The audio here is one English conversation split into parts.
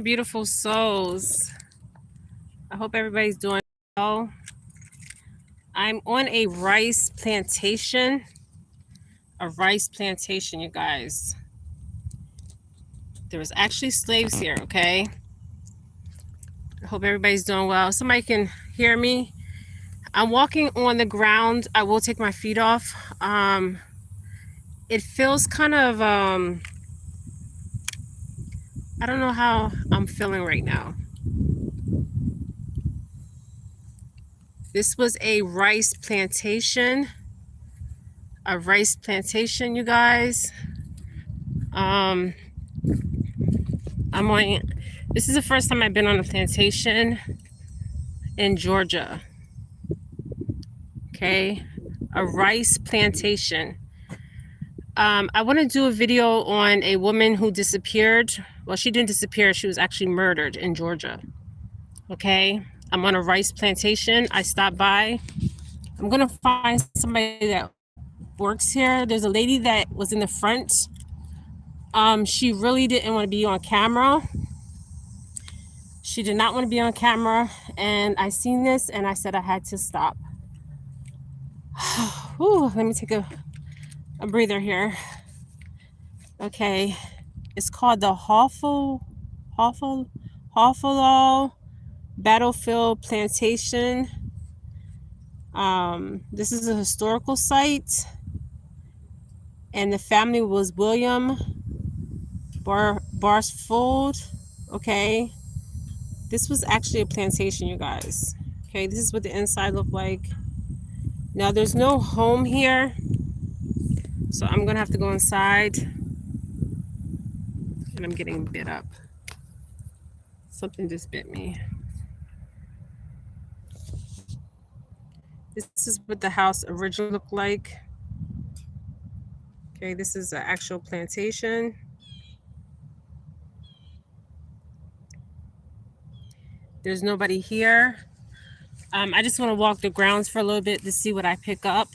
Beautiful souls. I hope everybody's doing well. I'm on a rice plantation. You guys. There was actually slaves here, okay? I hope everybody's doing well. Somebody can hear me. I'm walking on the ground. I will take my feet off. It feels kind of, I don't know how I'm feeling right now. This was a rice plantation. You guys. This is the first time I've been on a plantation in Georgia. Okay, a rice plantation. I want to do a video on a woman who disappeared. Well, she didn't disappear. She was actually murdered in Georgia. Okay, I'm on a rice plantation. I stopped by. I'm going to find somebody that works here. There's a lady that was in the front. She really didn't want to be on camera. She did not want to be on camera. And I seen this and I said I had to stop. Whew, let me take a breather here. Okay, it's called the Hawful Battlefield Plantation. This is a historical site, and the family was William Barsfold. Okay, this was actually a plantation, you guys. Okay, this is what the inside looked like. Now there's no home here, so I'm gonna have to go inside. And I'm getting bit up. Something just bit me. This is what the house originally looked like. Okay, this is an actual plantation. There's nobody here. I just want to walk the grounds for a little bit to see what I pick up.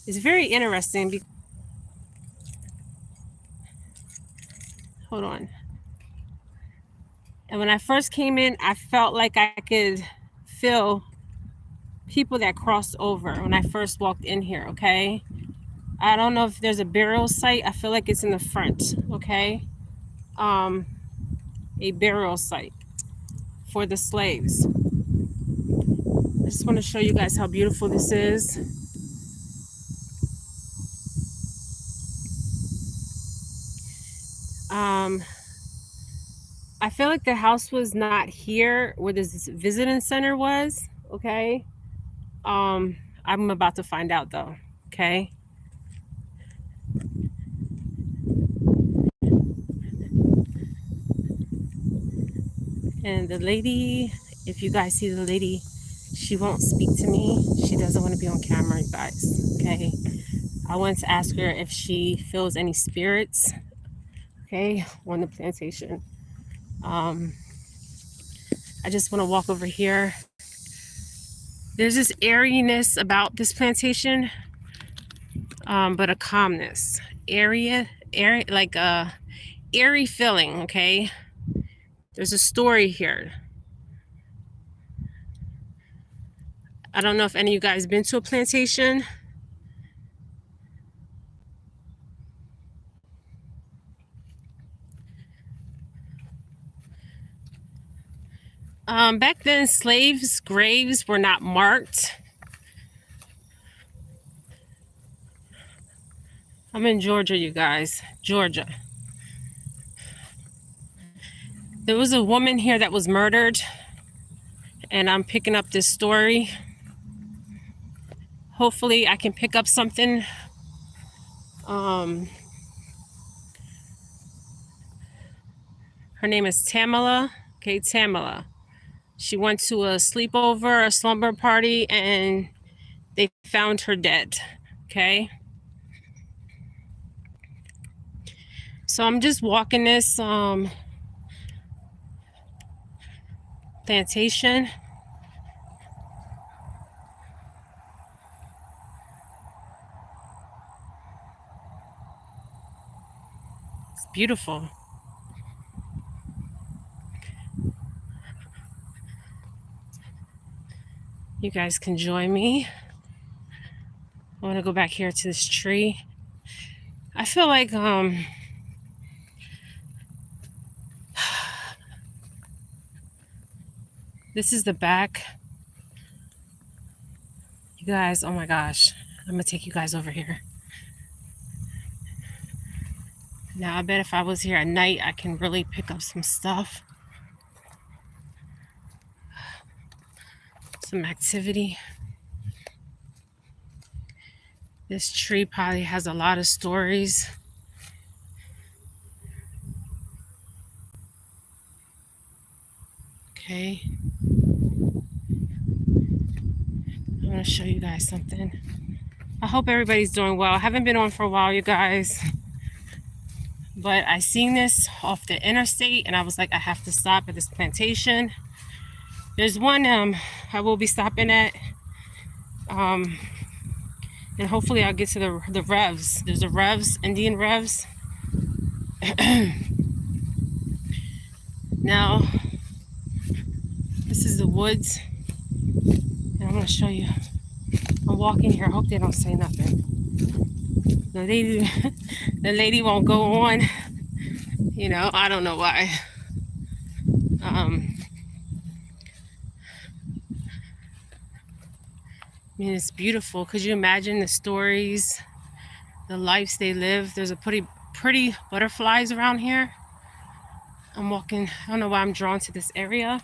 It's very interesting. Hold on. And when I first came in, I felt like I could feel people that crossed over when I first walked in here, okay? I don't know if there's a burial site. I feel like it's in the front, okay? A burial site for the slaves. I just want to show you guys how beautiful this is. I feel like the house was not here where this visiting center was, okay? I'm about to find out though, okay? And the lady, if you guys see the lady, she won't speak to me. She doesn't want to be on camera, you guys, okay? I wanted to ask her if she feels any spirits, okay, on the plantation. I just want to walk over here. There's this airiness about this plantation, but a calmness. Airy, like a airy feeling, okay? There's a story here. I don't know if any of you guys been to a plantation. Back then, slaves' graves were not marked. I'm in Georgia, you guys. Georgia. There was a woman here that was murdered, and I'm picking up this story. Hopefully, I can pick up something. Her name is Tamala. Okay, Tamala. She went to a sleepover, a slumber party, and they found her dead. Okay. So I'm just walking this plantation. It's beautiful. You guys can join me. I want to go back here to this tree. I feel like this is the back. You guys, oh my gosh. I'm gonna take you guys over here. Now I bet if I was here at night, I can really pick up some stuff. Some activity. This tree probably has a lot of stories. Okay. I'm gonna show you guys something. I hope everybody's doing well. I haven't been on for a while, you guys. But I seen this off the interstate and I was like, I have to stop at this plantation. There's one I will be stopping at. And hopefully I'll get to the Revs. There's a Revs, Indian Revs. Now, this is the woods. And I'm gonna show you. I'm walking here. I hope they don't say nothing. The lady won't go on. You know, I don't know why. I mean, it's beautiful. Could you imagine the stories, the lives they live? There's a pretty butterflies around here. I'm walking. I don't know why I'm drawn to this area.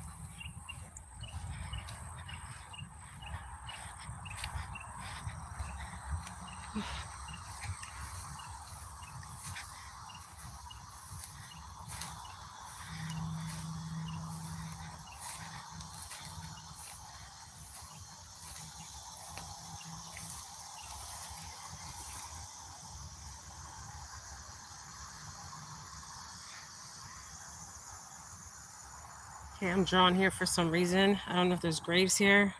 Okay, I'm drawn here for some reason. I don't know if there's graves here,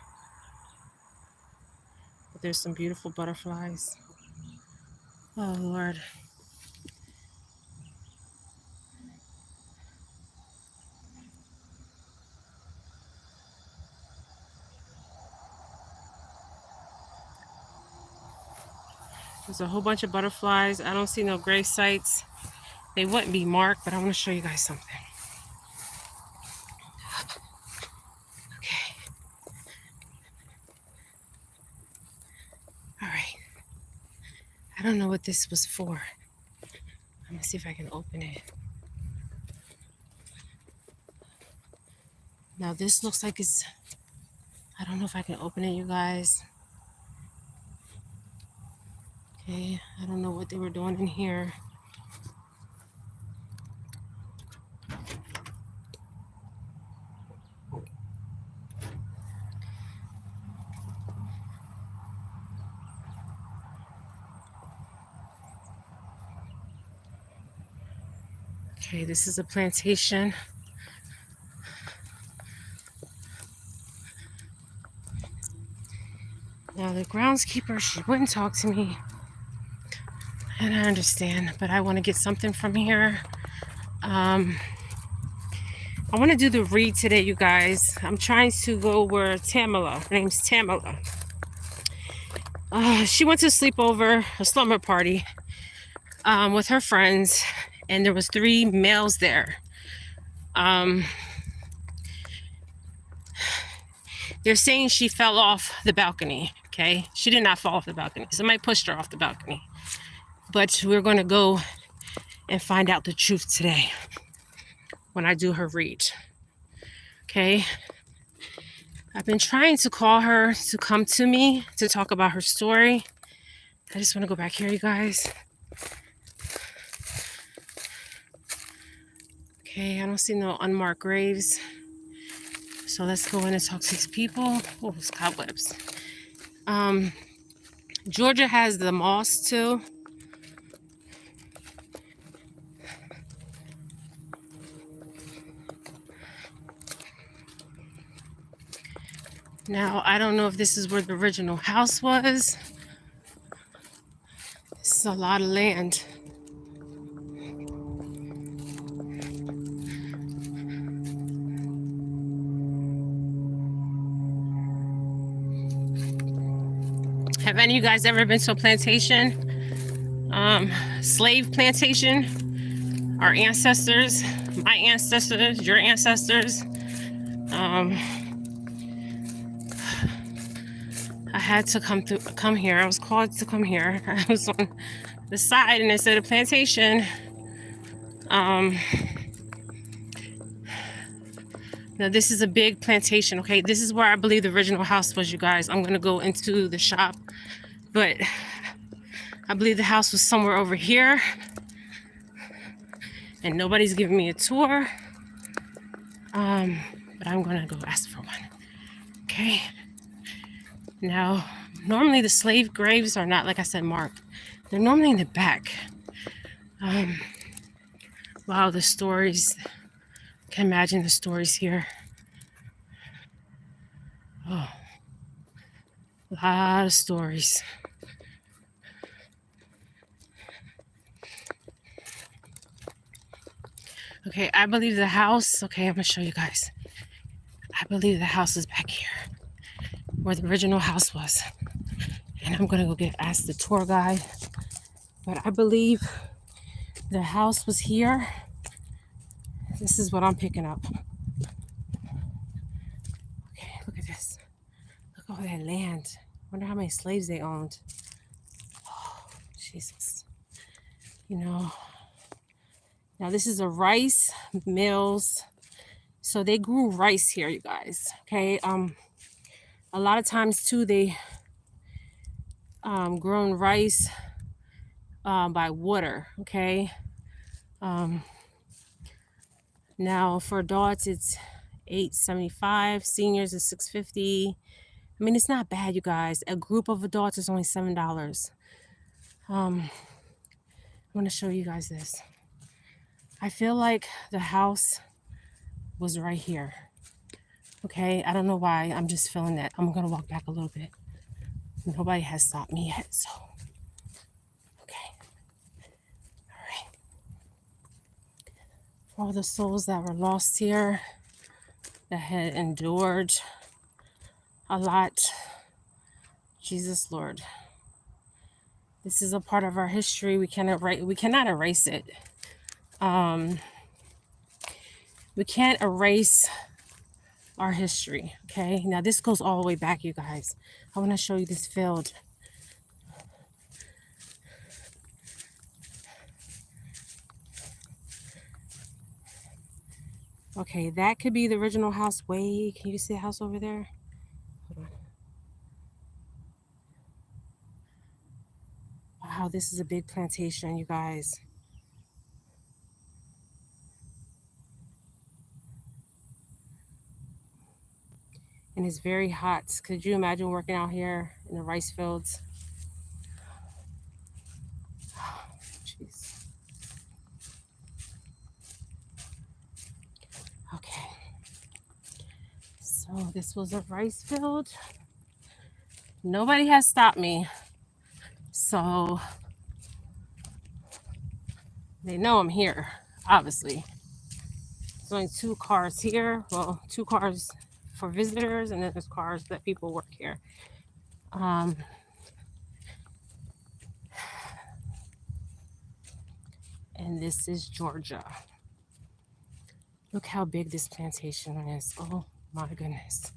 but there's some beautiful butterflies. Oh, Lord. There's a whole bunch of butterflies. I don't see no grave sites. They wouldn't be marked, but I want to show you guys something. Okay. All right. I don't know what this was for. Let me see if I can open it. Now this looks like it's, I don't know if I can open it, you guys. Okay, I don't know what they were doing in here. Okay, this is a plantation. Now the groundskeeper, she wouldn't talk to me. And I understand, but I want to get something from here. I want to do the read today, you guys. I'm trying to go where Tamala, her name's Tamala. She went to a slumber party with her friends, and there was 3 males there. They're saying she fell off the balcony, okay? She did not fall off the balcony. Somebody pushed her off the balcony. But we're going to go and find out the truth today when I do her read. Okay? I've been trying to call her to come to me to talk about her story. I just want to go back here, you guys. Okay, I don't see no unmarked graves. So let's go in and talk to these people. Oh, it's cobwebs. Georgia has the moss too. Now, I don't know if this is where the original house was. This is a lot of land. Have any of you guys ever been to a plantation? Slave plantation? Our ancestors, my ancestors, your ancestors. Um, I had to come here. I was called to come here. I was on the side and it said a plantation. Um, Now this is a big plantation. Okay, this is where I believe the original house was, you guys. I'm gonna go into the shop, but I believe the house was somewhere over here, and nobody's giving me a tour. But I'm gonna go ask for one. Okay. Now, normally the slave graves are not, like I said, marked. They're normally in the back. Wow, the stories. Can imagine the stories here. Oh, a lot of stories. Okay, I believe the house. Okay, I'm gonna show you guys. I believe the house is back here, where the original house was. And I'm gonna go ask the tour guide. But I believe the house was here. This is what I'm picking up. Okay, look at this. Look at all that land. Wonder how many slaves they owned. Oh, Jesus. You know. Now this is a rice mills. So they grew rice here, you guys. Okay. A lot of times too, they grown rice by water. Okay. Now for adults it's $8.75. Seniors is $6.50. I mean, it's not bad, you guys. A group of adults is only $7. I want to show you guys this. I feel like the house was right here. Okay, I don't know why. I'm just feeling that. I'm gonna walk back a little bit. Nobody has stopped me yet, so okay. All right. For all the souls that were lost here, that had endured a lot. Jesus Lord. This is a part of our history. We cannot erase it. We can't erase our history. Okay. Now this goes all the way back, you guys. I want to show you this field. Okay, that could be the original house. Wait, can you see the house over there? Hold on. Wow, this is a big plantation, you guys. And it's very hot. Could you imagine working out here in the rice fields? Jeez. Okay. So this was a rice field. Nobody has stopped me. So they know I'm here, obviously. There's only 2 cars here. Well, 2 cars for visitors, and then there's cars that people work here. And this is Georgia. Look how big this plantation is. Oh my goodness.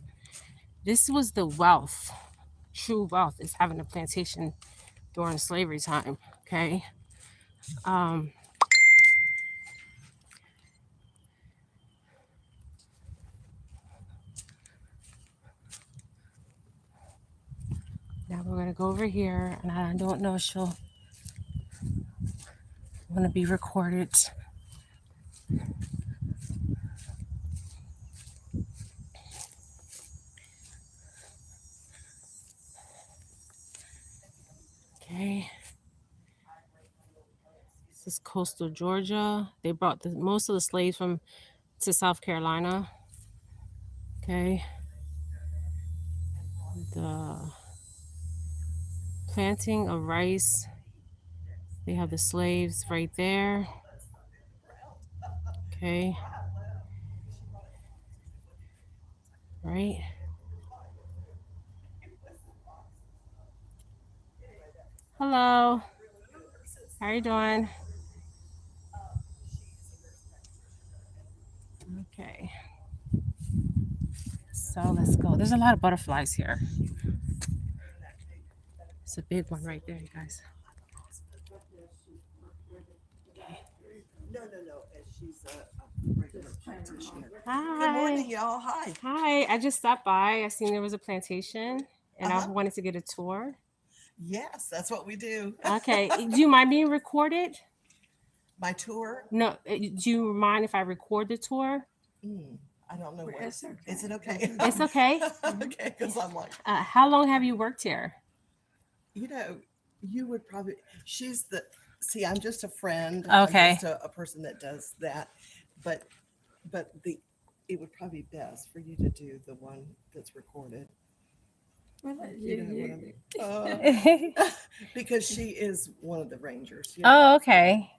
This was the wealth. True wealth is having a plantation during slavery time. Okay. Now we're gonna go over here, and I don't know if she'll want to be recorded. Okay. This is coastal Georgia. They brought most of the slaves to South Carolina. Okay. The planting of rice. They have the slaves right there. Okay. Right. Hello. How are you doing? Okay. So let's go. There's a lot of butterflies here. It's a big one right there, you guys. Okay. No. She's a regular practitioner. Good Hi. morning, y'all. Hi. Hi. I just stopped by. I seen there was a plantation and I wanted to get a tour. Yes, that's what we do. Okay. Do you mind being recorded? My tour? No. Do you mind if I record the tour? I don't know. It's okay. Is it okay? It's okay. Okay, because I'm like, How long have you worked here? you would probably, see, I'm just a friend. Okay. I'm just a person that does that. But it would probably be best for you to do the one that's recorded. Well, You know what I mean? Because she is one of the rangers. Oh, okay.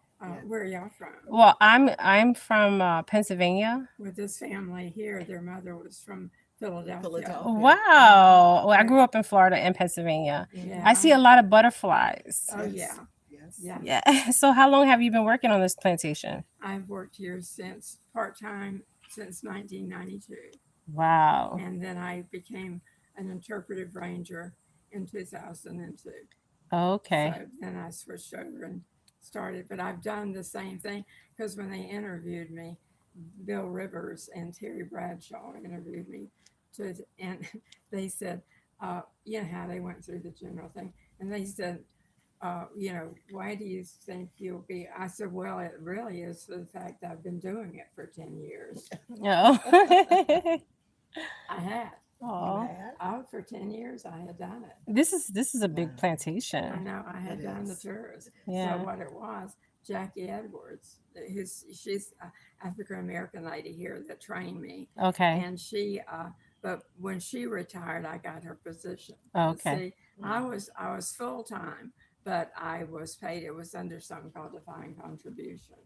where are y'all from? Well, I'm from Pennsylvania. With this family here, their mother was from Philadelphia. Philadelphia. Wow. Well, I grew up in Florida and Pennsylvania. Yeah. I see a lot of butterflies. Oh, Yes. yeah. Yes. Yeah. Yeah. So how long have you been working on this plantation? I've worked here since part-time since 1992. Wow. And then I became an interpretive ranger in 2002. Okay. So then I switched over and started, but I've done the same thing because when they interviewed me, Bill Rivers and Terry Bradshaw interviewed me and they said, you know how they went through the general thing, and they said, why do you think you'll be? I said, well, it really is the fact that I've been doing it for 10 years. No. I had. Oh. For 10 years, I had done it. This is a big I plantation. know I had It done the is. tours. Yeah. So what it was, Jackie Edwards, she's an African American lady here that trained me, Okay. and but when she retired, I got her position. Okay. See, I was full time, but I was paid. It was under something called defined contribution.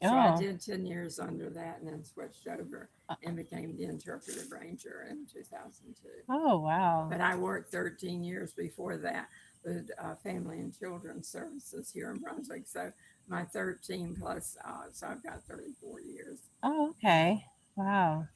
So I Oh. did 10 years under that, and then switched over and became the interpretive ranger in 2002. Oh, wow. But I worked 13 years before that with Family and Children's Services here in Brunswick. So my 13 plus, so I've got 34 years. Oh, okay. Wow.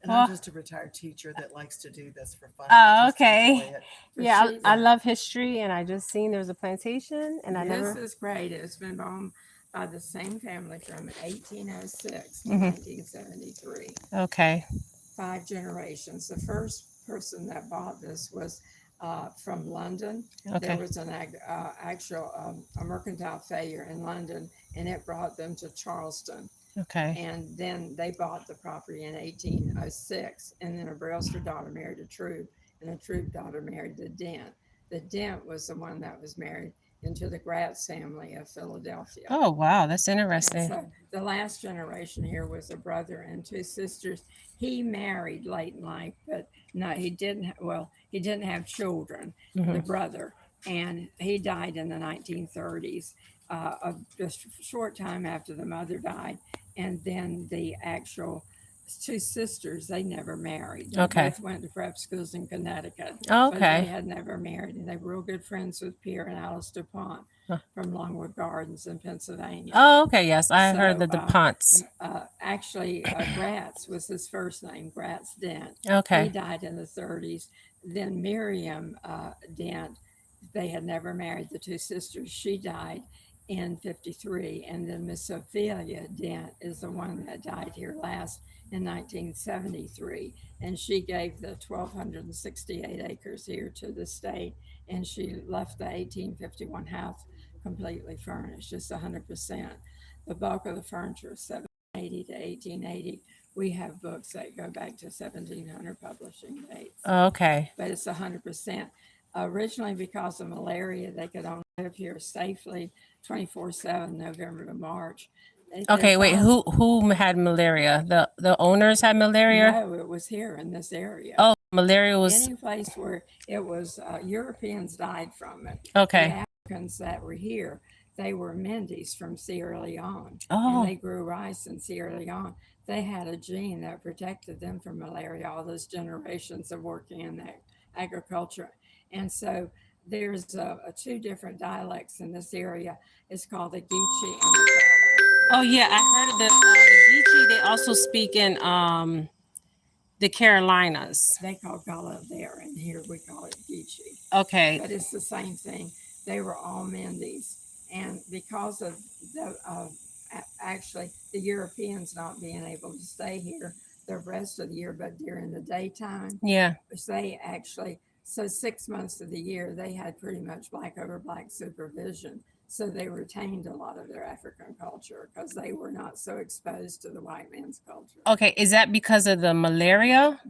And Well- I'm just a retired teacher that likes to do this for fun. Oh, just to okay. enjoy it. But Yeah, she's- I love history, and I just seen there's a plantation, and I This never. is great. It's been owned by the same family from 1806 to Mhm. 1973. Okay. 5 generations. The first person that bought this was from London. There Okay. was an actual a mercantile failure in London, and it brought them to Charleston. Okay. And then they bought the property in 1806. And then a Brailsford daughter married a Troop, and a Troop daughter married the Dent. The Dent was the one that was married into the Gratz family of Philadelphia. Oh, wow, that's And interesting. so the last generation here was a brother and 2 sisters. He married late in life, but no, he didn't. He didn't have children. Mhm. The brother, and he died in the 1930s, just a short time after the mother died. And then the actual 2 sisters, they never married. They Okay. both went to prep schools in Connecticut. Oh, But they okay. had never married, and they were real good friends with Pierre and Alice DuPont Huh. from Longwood Gardens in Pennsylvania. Oh, okay. Yes, I heard the So, DuPonts. Actually, Gratz was his first name, Gratz Dent. He Okay. died in the 30s. Then Miriam Dent, they had never married, the 2 sisters. She died in 53. And then Miss Ophelia Dent is the one that died here last in 1973. And she gave the 1,268 acres here to the state. And she left the 1851 house completely furnished, just 100%. The bulk of the furniture is 780 to 1880. We have books that go back to 1700 publishing dates, Okay. but it's 100%. Originally, because of malaria, they could only live here safely 24/7, November to March. Okay. Wait. Who had malaria? The owners had malaria. No, it was here in this area. Oh, malaria was. Any place where it was, Europeans died from it. Okay. The Africans that were here, they were Mendes from Sierra Leone, Oh. and they grew rice in Sierra Leone. They had a gene that protected them from malaria, all those generations of working in that agriculture. And so there's two different dialects in this area. It's called the Geechee and the Gullah. Oh yeah, I heard of the Geechee. They also speak in the Carolinas. They call Gullah there, and here we call it Geechee. Okay. But it's the same thing. They were all Mendes, and because of the actually the Europeans not being able to stay here the rest of the year, but during the daytime, Yeah. which they actually, so 6 months of the year they had pretty much black over black supervision. So they retained a lot of their African culture because they were not so exposed to the white man's culture. Okay. Is that because of the malaria?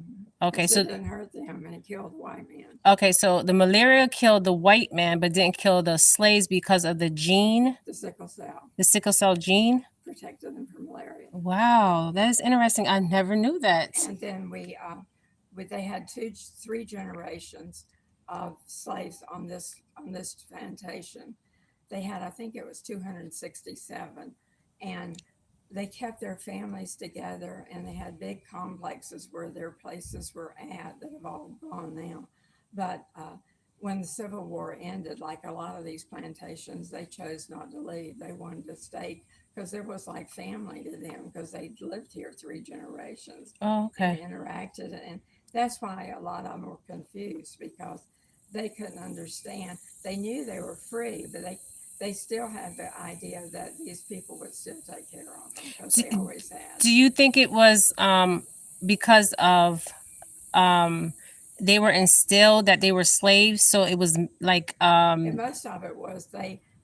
Okay. It So didn't hurt them, and it killed the white man. okay. So the malaria killed the white man, but didn't kill the slaves because of the gene, The sickle cell the sickle cell gene. protected them from malaria. Wow, that is interesting. I never knew that. And then they had three generations of slaves on this plantation. They had, I think it was 267, and they kept their families together, and they had big complexes where their places were at that have all gone now. But when the Civil War ended, like a lot of these plantations, they chose not to leave. They wanted to stay because there was like family to them because they lived here three generations Oh, and okay. interacted. And that's why a lot of them were confused because they couldn't understand. They knew they were free, but they still had the idea that these people would still take care of them because they always had. Do you think it was because of they were instilled that they were slaves, so it was like And most of it was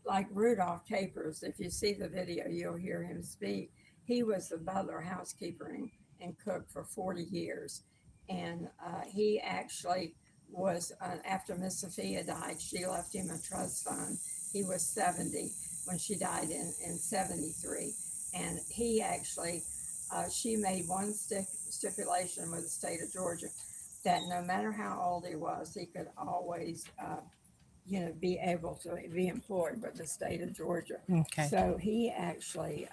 like Rudolph Capers. If you see the video, you'll hear him speak. He was the butler, housekeeper, and cook for 40 years. And he actually was, after Miss Sophia died, she left him a trust fund. He was 70 when she died in 73. And he actually, she made one stipulation with the state of Georgia that no matter how old he was, he could always be able to be employed with the state of Georgia. okay. So he actually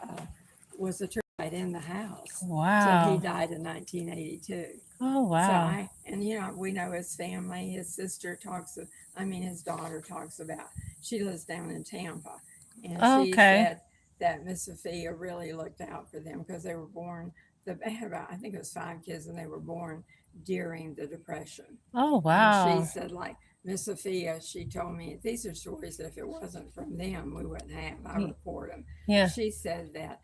was a tour guide in the house. So he Wow. died in 1982. Oh wow. We know his family. His sister his daughter talks about. She lives down in Tampa, and she Okay. said that Miss Sophia really looked out for them because they were born. They had about, I think it was 5 kids, and they were born during the Depression. Oh And wow. she said, like, Miss Sophia, she told me these are stories that if it wasn't from them, we wouldn't have. I report them. Yeah. She said that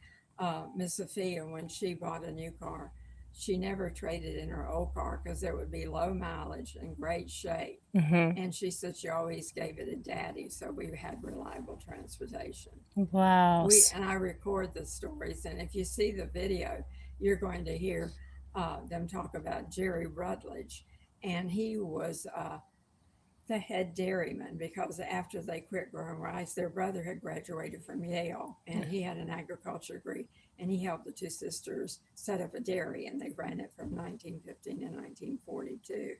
Miss Sophia, when she bought a new car, she never traded in her old car because it would be low mileage and great shape. Mm-hmm. And she said she always gave it to daddy, so we had reliable transportation. Wow. And I record the stories, and if you see the video, you're going to hear them talk about Jerry Rutledge, and he was the head dairyman because after they quit growing rice, their brother had graduated from Yale and he had an agriculture degree, and he helped the two sisters set up a dairy, and they ran it from 1915 to 1942.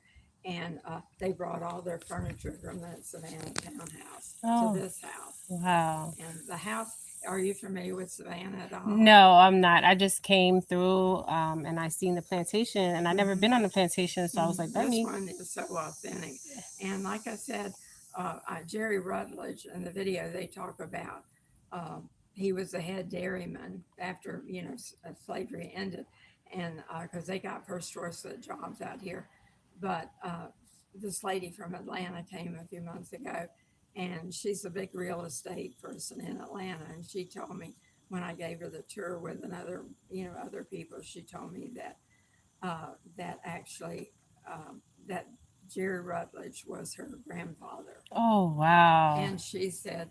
And they brought all their furniture from that Savannah townhouse to this house. Wow. And the house, are you familiar with Savannah at all? No, I'm not. I just came through and I seen the plantation, and I never been on the plantation, so I was like, let This me. one is so authentic. And like I said, Jerry Rutledge in the video, they talk about he was the head dairyman after slavery ended, and because they got first choice jobs out here. But this lady from Atlanta came a few months ago, and she's a big real estate person in Atlanta, and she told me when I gave her the tour with other people, she told me that that actually that Jerry Rutledge was her grandfather. Oh wow. And she said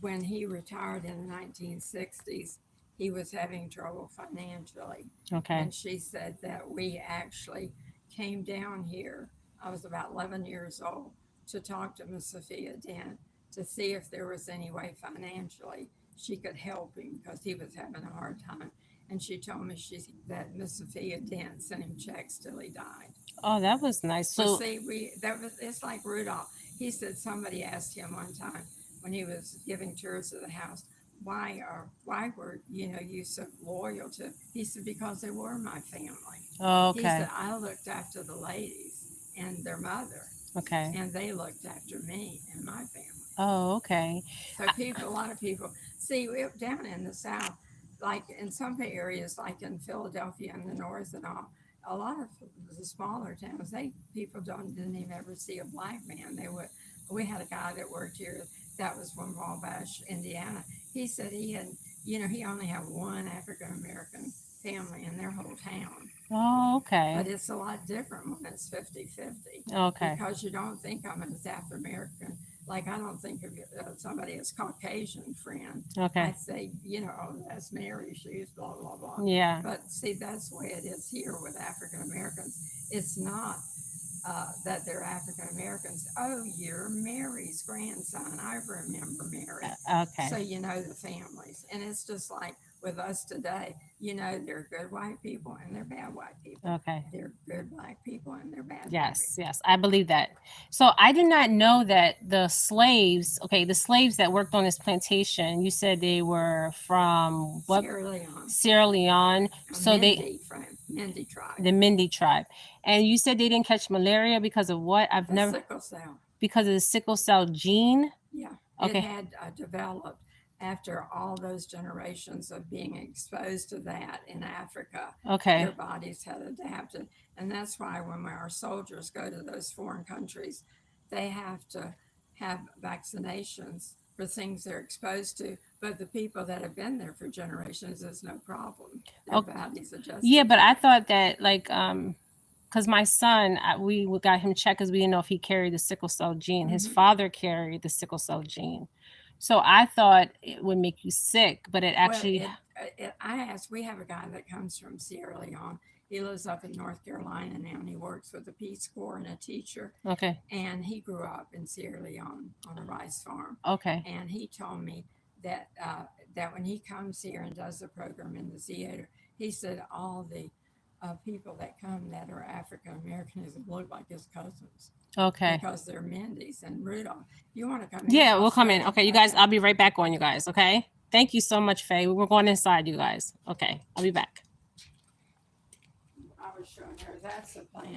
when he retired in the 1960s, he was having trouble financially. Okay. And she said that we actually came down here. I was about 11 years old to talk to Miss Sophia Dent to see if there was any way financially she could help him because he was having a hard time. And she told me that Miss Sophia Dent sent him checks till he died. Oh, that was nice. So see, it's like Rudolph. He said somebody asked him one time when he was giving tours of the house, why were you so loyal to? He said because they were my family. oh, He okay. said I looked after the ladies and their mother. Okay. and they looked after me and my family. Oh, okay. So a lot of people, see, down in the South, like in some areas, like in Philadelphia and the North and all, a lot of the smaller towns, people didn't even ever see a black man. We had a guy that worked here that was from Wabash, Indiana. He said he only had one African American family in their whole town. Oh, okay. But it's a lot different when it's 50-50. Okay. Because you don't think I'm an African American. Like, I don't think of somebody as Caucasian friend. Okay. I say, oh, that's Mary, she's blah, blah, blah. Yeah. But see, that's the way it is here with African Americans. It's not that they're African Americans. Oh, you're Mary's grandson. I remember Mary. Okay. So you know the families. And it's just like with us today, there are good white people and they're bad white people. Okay. There are good black people and they're bad. Yes, yes, I believe that. So I did not know that the slaves that worked on this plantation, you said they were from what? Sierra Leone. Sierra Leone. So From Mende tribe. The Mende tribe. And you said they didn't catch malaria because of what? Sickle cell. Because of the sickle cell gene? Yeah. Okay. It had developed after all those generations of being exposed to that in Africa. Okay. Their bodies had adapted. And that's why when our soldiers go to those foreign countries, they have to have vaccinations for things they're exposed to. But the people that have been there for generations, there's no problem. Their bodies adjust. Yeah, but I thought that because my son, we got him checked because we didn't know if he carried the sickle cell gene. His father carried the sickle cell gene. So I thought it would make you sick, but it actually... we have a guy that comes from Sierra Leone. He lives up in North Carolina now, and he works with the Peace Corps and a teacher. Okay. And he grew up in Sierra Leone on a rice farm. Okay. And he told me that when he comes here and does the program in the theater, he said all the people that come that are African Americans look like his cousins. Okay. Because they're Mendy's and Rudolph. You want to come in? Yeah, we'll come in. Okay, you guys, I'll be right back on you guys, okay? Thank you so much, Faye. We're going inside, you guys. Okay, I'll be back. I was showing her, that's the plan.